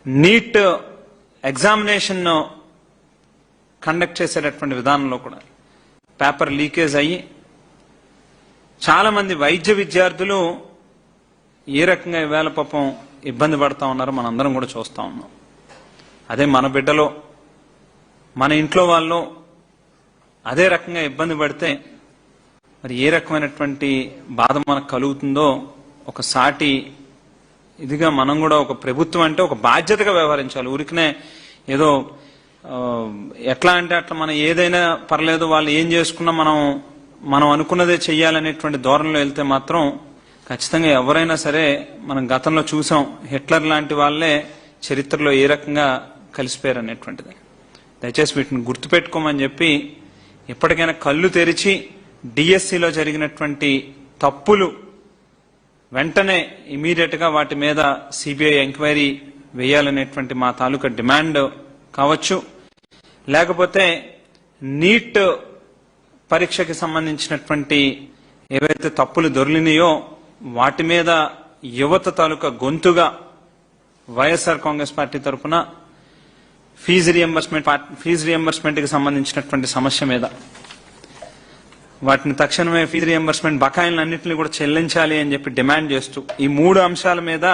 Neat examination conduct చేసేటటువంటి విధానంలో కూడా పేపర్ లీకేజ్ అయ్యి చాలా మంది వైద్య విద్యార్థులు ఏ రకంగా ఈవేళ పాపం ఇబ్బంది పడతా ఉన్నారో మనందరం కూడా చూస్తా ఉన్నాం. అదే మన బిడ్డలో మన ఇంట్లో వాళ్ళు అదే రకంగా ఇబ్బంది పడితే మరి ఏ రకమైనటువంటి బాధ మనకు కలుగుతుందో ఒక సాటి ఇదిగా మనం కూడా ఒక ప్రభుత్వం అంటే ఒక బాధ్యతగా వ్యవహరించాలి. ఊరికనే ఏదో ఎట్లా అంటే అట్లా మనం ఏదైనా పర్లేదు వాళ్ళు ఏం చేసుకున్నా మనం అనుకున్నదే చెయ్యాలనేటువంటి ధోరణిలో వెళ్తే మాత్రం ఖచ్చితంగా ఎవరైనా సరే మనం గతంలో చూసాం, హిట్లర్ లాంటి వాళ్ళే చరిత్రలో ఏ రకంగా కలిసిపోయారు అనేటువంటిది. దయచేసి వీటిని గుర్తుపెట్టుకోమని చెప్పి ఎప్పటికైనా కళ్ళు తెరిచి డిఎస్సిలో జరిగినటువంటి తప్పులు వెంటనే ఇమీడియట్ గా వాటి మీద సిబిఐ ఎంక్వైరీ వేయాలనేటువంటి మా తాలూకా డిమాండ్ కావచ్చు. లేకపోతే నీట్ పరీక్షకి సంబంధించినటువంటి ఏవైతే తప్పులు దొర్లినాయో వాటి మీద యువత తాలూకా గొంతుగా వైఎస్ఆర్ కాంగ్రెస్ పార్టీ తరఫున ఫీజు రియంబర్స్మెంట్ కి సంబంధించినటువంటి సమస్య మీద వాటిని తక్షణమే ఫీజు రియంబర్స్మెంట్ బకాయిలన్నింటినీ కూడా చెల్లించాలి అని చెప్పి డిమాండ్ చేస్తూ ఈ 3 అంశాల మీద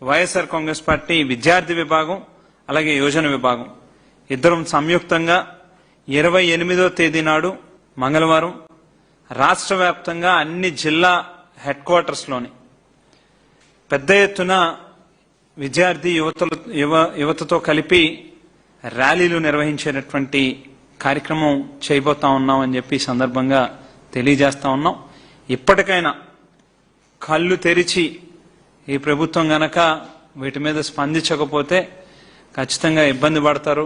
వైఎస్ఆర్ కాంగ్రెస్ పార్టీ విద్యార్థి విభాగం అలాగే యోజన విభాగం ఇద్దరం సంయుక్తంగా 28వ తేదీ నాడు మంగళవారం రాష్ట్ర వ్యాప్తంగా అన్ని జిల్లా హెడ్ క్వార్టర్స్ లోని పెద్ద ఎత్తున విద్యార్థి యువతతో కలిపి ర్యాలీలు నిర్వహించేటటువంటి కార్యక్రమం చేయబోతా ఉన్నామని చెప్పి సందర్భంగా తెలియజేస్తా ఉన్నాం. ఇప్పటికైనా కళ్ళు తెరిచి ఈ ప్రభుత్వం గనక వీటి మీద స్పందించకపోతే ఖచ్చితంగా ఇబ్బంది పడతారు.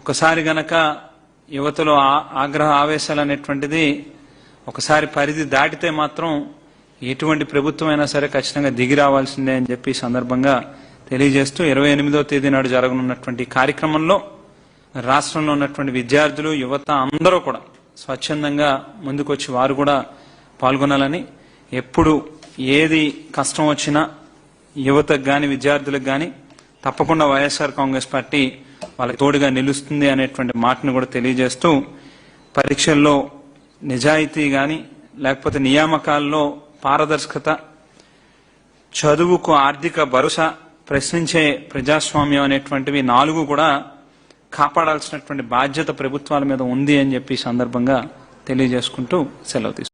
ఒకసారి గనక యువతలో ఆగ్రహ ఆవేశాలు అనేటువంటిది ఒకసారి పరిధి దాటితే మాత్రం ఎటువంటి ప్రభుత్వం అయినా సరే ఖచ్చితంగా దిగి రావాల్సిందే అని చెప్పి సందర్భంగా తెలియజేస్తూ 28వ తేదీ నాడు జరగనున్నటువంటి కార్యక్రమంలో రాష్ట్రంలో ఉన్నటువంటి విద్యార్థులు యువత అందరూ కూడా స్వచ్ఛందంగా ముందుకొచ్చి వారు కూడా పాల్గొనాలని, ఎప్పుడు ఏది కష్టం వచ్చినా యువతకు గాని విద్యార్థులకు గాని తప్పకుండా వైఎస్ఆర్ కాంగ్రెస్ పార్టీ వాళ్ళకి తోడుగా నిలుస్తుంది అనేటువంటి మాటను కూడా తెలియజేస్తూ పరీక్షల్లో నిజాయితీ గాని లేకపోతే నియామకాల్లో పారదర్శకత, చదువుకు ఆర్థిక భరోసా, ప్రశ్నించే ప్రజాస్వామ్యం అనేటువంటివి 4 కూడా కాపాడాల్సినటువంటి బాధ్యత ప్రభుత్వాల మీద ఉంది అని చెప్పి సందర్భంగా తెలియజేసుకుంటూ సెలవు తీసుకుంటాం.